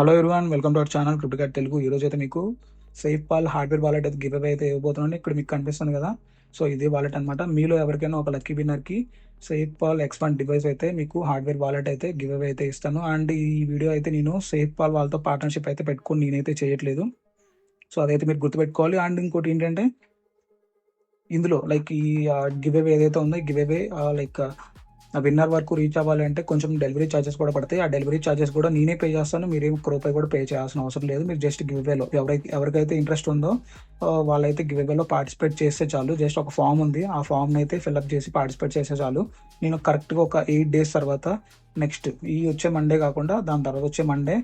Hello everyone, welcome to our channel Cryptocat Telugu. ఈ రోజు అయితే మీకు సేఫ్ పాల్ హార్డ్వేర్ వాలెట్ అయితే గివ్ అవే అయితే ఇవ్వబోతున్నాను. ఇక్కడ మీకు కనిపిస్తుంది కదా, సో ఇదే వాలెట్ అనమాట. మీలో ఎవరికైనా ఒక లక్కీ విన్నర్కి సేఫ్ పాల్ X1 డివైస్ అయితే మీకు హార్డ్వేర్ వాలెట్ అయితే గివ్ అవే అయితే ఇస్తాను. అండ్ ఈ వీడియో అయితే నేను సేఫ్ పాల్ వాళ్ళతో పార్ట్నర్షిప్ అయితే పెట్టుకొని నేనైతే చేయట్లేదు. సో అదైతే మీరు గుర్తుపెట్టుకోవాలి. అండ్ ఇంకోటి ఏంటంటే, ఇందులో లైక్ ఈ గివ్ అవే ఏదైతే ఉందో ఈ గివ్ అవే లైక్ విన్నర్ వరకు రీచ్ అవ్వాలంటే కొంచెం డెలివరీ ఛార్జెస్ కూడా పడతాయి. ఆ డెలివరీ ఛార్జెస్ కూడా నేనే పే చేస్తాను. మీరేం రూపాయి కూడా పే చేయాల్సిన అవసరం లేదు. మీరు జస్ట్ గివ్ అవేలో ఎవరికైతే ఇంట్రెస్ట్ ఉందో వాళ్ళైతే గివ్ అవేలో పార్టిసిపేట్ చేస్తే చాలు. జస్ట్ ఒక ఫామ్ ఉంది, ఆ ఫామ్ని అయితే ఫిల్అప్ చేసి పార్టిసిపేట్ చేస్తే చాలు. నేను కరెక్ట్గా ఒక 8 days తర్వాత, నెక్స్ట్ ఈ వచ్చే మండే కాకుండా దాని తర్వాత వచ్చే మండే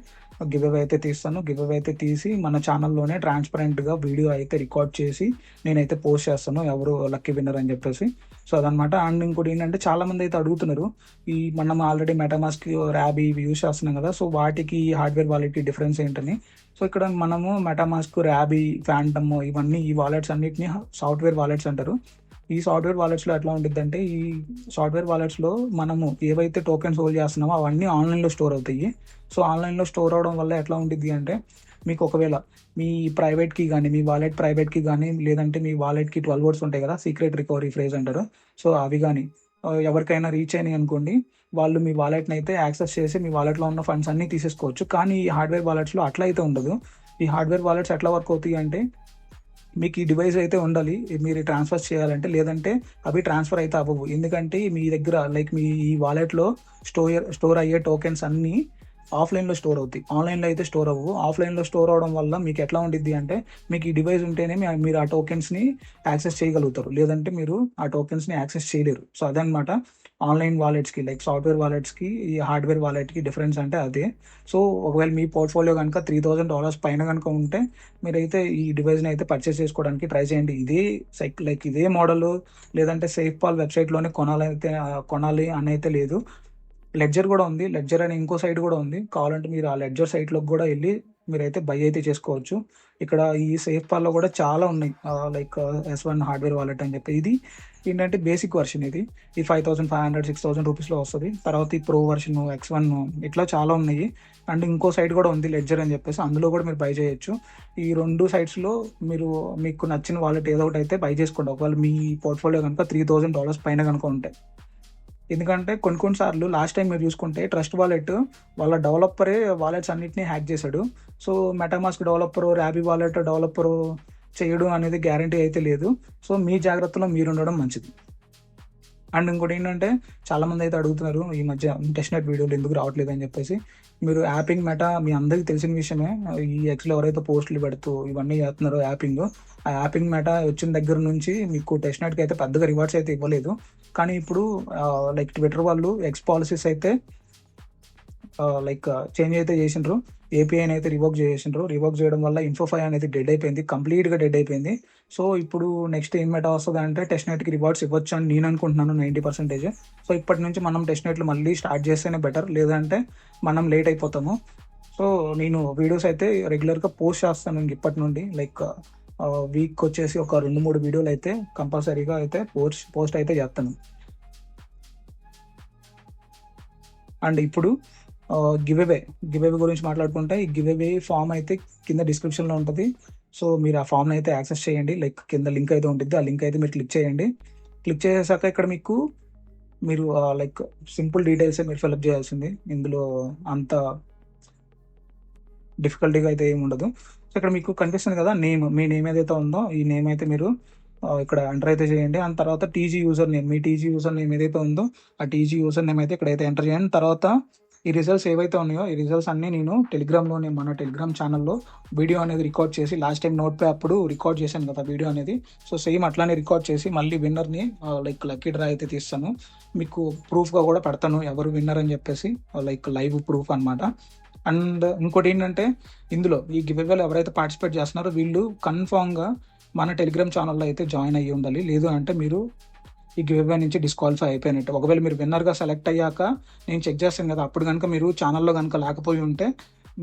గివ్ అవే అయితే తీస్తాను. గివ్ అవే అయితే తీసి మన ఛానల్లోనే ట్రాన్స్పరెంట్గా వీడియో అయితే రికార్డ్ చేసి నేనైతే పోస్ట్ చేస్తాను, ఎవరు లక్కీ విన్నర్ అని చెప్పేసి. సో అదనమాట. అండ్ ఇంకోటి ఏంటంటే, చాలా మంది అయితే అడుగుతున్నారు, ఈ మనం ఆల్రెడీ మెటామాస్క్, ర్యాబీ ఇవి యూస్ చేస్తున్నాం కదా, సో వాటికి హార్డ్వేర్ వాలెట్కి డిఫరెన్స్ ఏంటని. సో ఇక్కడ మనము మెటామాస్క్, ర్యాబీ, ఫ్యాంటమ్ ఇవన్నీ ఈ వాలెట్స్ అన్నిటిని సాఫ్ట్వేర్ వాలెట్స్ అంటారు. ఈ సాఫ్ట్వేర్ వాలెట్స్లో ఎట్లా ఉంటుంది అంటే, ఈ సాఫ్ట్వేర్ వాలెట్స్లో మనము ఏవైతే టోకెన్స్ హోల్డ్ చేస్తున్నామో అవన్నీ ఆన్లైన్లో స్టోర్ అవుతాయి. సో ఆన్లైన్లో స్టోర్ అవడం వల్ల ఎట్లా ఉంటుంది అంటే, మీకు ఒకవేళ మీ ప్రైవేట్కి కానీ, మీ వాలెట్ ప్రైవేట్కి కానీ, లేదంటే మీ వాలెట్కి 12 words ఉంటాయి కదా, సీక్రెట్ రికవరీ ఫ్రేజ్ అంటారు. సో అవి కానీ ఎవరికైనా రీచ్ అయినాయి అనుకోండి, వాళ్ళు మీ వాలెట్ని అయితే యాక్సెస్ చేసి మీ వాలెట్లో ఉన్న ఫండ్స్ అన్నీ తీసేసుకోవచ్చు. కానీ ఈ హార్డ్వేర్ వాలెట్స్లో అట్లా అయితే ఉండదు. ఈ హార్డ్వేర్ వాలెట్స్ ఎట్లా వర్క్ అవుతాయి అంటే, మీకు ఈ డివైస్ అయితే ఉండాలి మీరు ట్రాన్స్ఫర్ చేయాలంటే, లేదంటే అవి ట్రాన్స్ఫర్ అయితే అవ్వవు. ఎందుకంటే మీ దగ్గర లైక్ మీ ఈ వాలెట్లో స్టోర్ అయ్యే టోకెన్స్ అన్నీ ఆఫ్లైన్లో స్టోర్ అవుతాయి, ఆన్లైన్లో అయితే స్టోర్ అవ్వవు. ఆఫ్లైన్లో స్టోర్ అవడం వల్ల మీకు ఎట్లా ఉంటుంది అంటే, మీకు ఈ డివైస్ ఉంటేనే మీరు ఆ టోకెన్స్ని యాక్సెస్ చేయగలుగుతారు, లేదంటే మీరు ఆ టోకెన్స్ని యాక్సెస్ చేయలేరు. సో అదనమాట ఆన్లైన్ వాలెట్స్కి, లైక్ సాఫ్ట్వేర్ వాలెట్స్కి, ఈ హార్డ్వేర్ వాలెట్కి డిఫరెన్స్ అంటే అదే. సో ఒకవేళ మీ పోర్ట్ఫోలియో కనుక $3,000 పైన కనుక ఉంటే, మీరైతే ఈ డివైస్ని అయితే పర్చేస్ చేసుకోవడానికి ట్రై చేయండి. ఇదే లైక్ ఇదే మోడల్ లేదంటే సేఫ్ పాల్ వెబ్సైట్లోనే కొనాలి అని అయితే లేదు. లెడ్జర్ కూడా ఉంది, లెడ్జర్ అనే ఇంకో సైట్ కూడా ఉంది. కావాలంటే మీరు ఆ లెడ్జర్ సైట్లోకి కూడా వెళ్ళి మీరైతే బై అయితే చేసుకోవచ్చు. ఇక్కడ ఈ సేఫ్ పాల్లో కూడా చాలా ఉన్నాయి, లైక్ S1 హార్డ్వేర్ వాలెట్ అని చెప్పి. ఇది ఏంటంటే బేసిక్ వర్షన్. ఇది 5,500 6,000 రూపీస్లో వస్తుంది. తర్వాత ఈ ప్రో వర్షన్, X1, ఇట్లా చాలా ఉన్నాయి. అండ్ ఇంకో సైట్ కూడా ఉంది లెడ్జర్ అని చెప్పేసి, అందులో కూడా మీరు బై చేయొచ్చు. ఈ 2 సైట్స్లో మీకు నచ్చిన వాలెట్ ఏదో ఒకటి అయితే బై చేసుకోండి, ఒకవేళ మీ పోర్ట్ఫోలియో కనుక $3,000 పైన కనుక ఉంటాయి. ఎందుకంటే కొన్నిసార్లు లాస్ట్ టైం మీరు చూసుకుంటే, ట్రస్ట్ వాలెట్ వాళ్ళ డెవలపరే వాలెట్స్ అన్నింటినీ హ్యాక్ చేశాడు. So MetaMask developer, Rabby wallet developer చేయడం అనేది గ్యారంటీ అయితే లేదు. సో మీ జాగ్రత్తలో మీరు ఉండడం మంచిది. అండ్ ఇంకోటి ఏంటంటే, చాలామంది అయితే అడుగుతున్నారు ఈ మధ్య టెస్ట్నెట్ వీడియోలు ఎందుకు రావట్లేదు అని చెప్పేసి. మీరు యాపింగ్ మెటా మీ అందరికీ తెలిసిన విషయమే. ఈ ఎక్స్లో ఎవరైతే పోస్టులు పెడుతూ ఇవన్నీ చేస్తున్నారో ఆ యాపింగ్ మెటా వచ్చిన దగ్గర నుంచి మీకు టెస్ట్నెట్కి అయితే పెద్దగా రివార్డ్స్ అయితే ఇవ్వలేదు. కానీ ఇప్పుడు లైక్ ట్విట్టర్ వాళ్ళు ఎక్స్ పాలసీస్ అయితే లైక్ చేంజ్ అయితే చేసిండ్రు. ఏపీఐని అయితే రివోక్ చేయడం వల్ల Info5 అనేది డెడ్ అయిపోయింది, కంప్లీట్గా డెడ్ అయిపోయింది. సో ఇప్పుడు నెక్స్ట్ ఏం మెటా వస్తుంది అంటే, టెస్ట్నెట్కి రివార్డ్స్ ఇవ్వచ్చు అని నేను అనుకుంటున్నాను 90%. సో ఇప్పటి నుంచి మనం టెస్ట్నెట్లు మళ్ళీ స్టార్ట్ చేస్తేనే బెటర్, లేదంటే మనం లేట్ అయిపోతాము. సో నేను వీడియోస్ అయితే రెగ్యులర్గా పోస్ట్ చేస్తాను ఇప్పటి నుండి. లైక్ వీక్ వచ్చేసి ఒక 2-3 వీడియోలు అయితే కంపల్సరీగా అయితే పోస్ట్ అయితే చేస్తాను. అండ్ ఇప్పుడు గివ్ అవే గురించి మాట్లాడుకుంటే, ఈ గివ్ అవే ఫామ్ అయితే కింద డిస్క్రిప్షన్లో ఉంటుంది. సో మీరు ఆ ఫామ్ని అయితే యాక్సెస్ చేయండి. లైక్ కింద లింక్ అయితే ఉంటుంది, ఆ లింక్ అయితే మీరు క్లిక్ చేయండి. క్లిక్ చేసాక ఇక్కడ మీరు లైక్ సింపుల్ డీటెయిల్స్ మీరు ఫిల్అప్ చేయాల్సింది. ఇందులో అంత డిఫికల్టీగా అయితే ఏమి ఉండదు. సో ఇక్కడ మీకు కనిపిస్తుంది కదా మీ నేమ్ ఏదైతే ఉందో, ఈ నేమ్ అయితే మీరు ఇక్కడ ఎంటర్ అయితే చేయండి. అండ్ తర్వాత టీజీ యూజర్ నేమ్, మీ టీజీ యూజర్ నేమ్ ఏదైతే ఉందో ఆ టీజీ యూజర్ నేమ్ అయితే ఇక్కడైతే ఎంటర్ చేయండి. తర్వాత ఈ రిజల్ట్స్ ఏవైతే ఉన్నాయో ఈ రిజల్ట్స్ అన్నీ నేను మన టెలిగ్రామ్ ఛానల్లో వీడియో అనేది రికార్డ్ చేసి, లాస్ట్ టైం నోట్పే అప్పుడు రికార్డ్ చేశాను కదా వీడియో అనేది. సో సేమ్ అట్లానే రికార్డ్ చేసి మళ్ళీ విన్నర్ని లైక్ లక్కీ డ్రా అయితే తీస్తాను. మీకు ప్రూఫ్గా కూడా పెడతాను ఎవరు విన్నర్ అని చెప్పేసి, లైక్ లైవ్ ప్రూఫ్ అనమాట. అండ్ ఇంకోటి ఏంటంటే, ఇందులో ఈ గివ్ అవేలో ఎవరైతే పార్టిసిపేట్ చేస్తున్నారో వీళ్ళు కన్ఫామ్గా మన టెలిగ్రామ్ ఛానల్లో అయితే జాయిన్ అయ్యి ఉండాలి. లేదు అంటే మీరు ఈ గివ్ అవే నుంచి డిస్క్వాలిఫై అయిపోయినట్టు. ఒకవేళ మీరు విన్నర్గా సెలెక్ట్ అయ్యాక నేను చెక్ చేస్తాను కదా, అప్పుడు కనుక మీరు ఛానల్లో కనుక లేకపోయి ఉంటే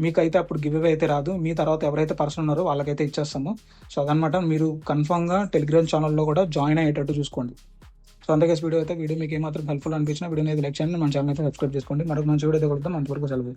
మీకైతే అప్పుడు గివ్ అవే అయితే రాదు. మీ తర్వాత ఎవరైతే పర్సన్ ఉన్నారో వాళ్ళకైతే ఇచ్చేస్తాము. సో అదనమాట, మీరు కన్ఫామ్గా టెలిగ్రామ్ ఛానల్లో కూడా జాయిన్ అయ్యేటట్టు చూసుకోండి. సో అందుకే వీడియో మీకు ఏమాత్రం హెల్ప్ఫుల్ అనిపించిన వీడియో అనేది లైక్ చేయండి, మన ఛానల్ అయితే సబ్స్క్రైబ్ చేసుకోండి. మరొక మంచి వీడియో అయితే కొడతాం. అంతవరకు సెలవు.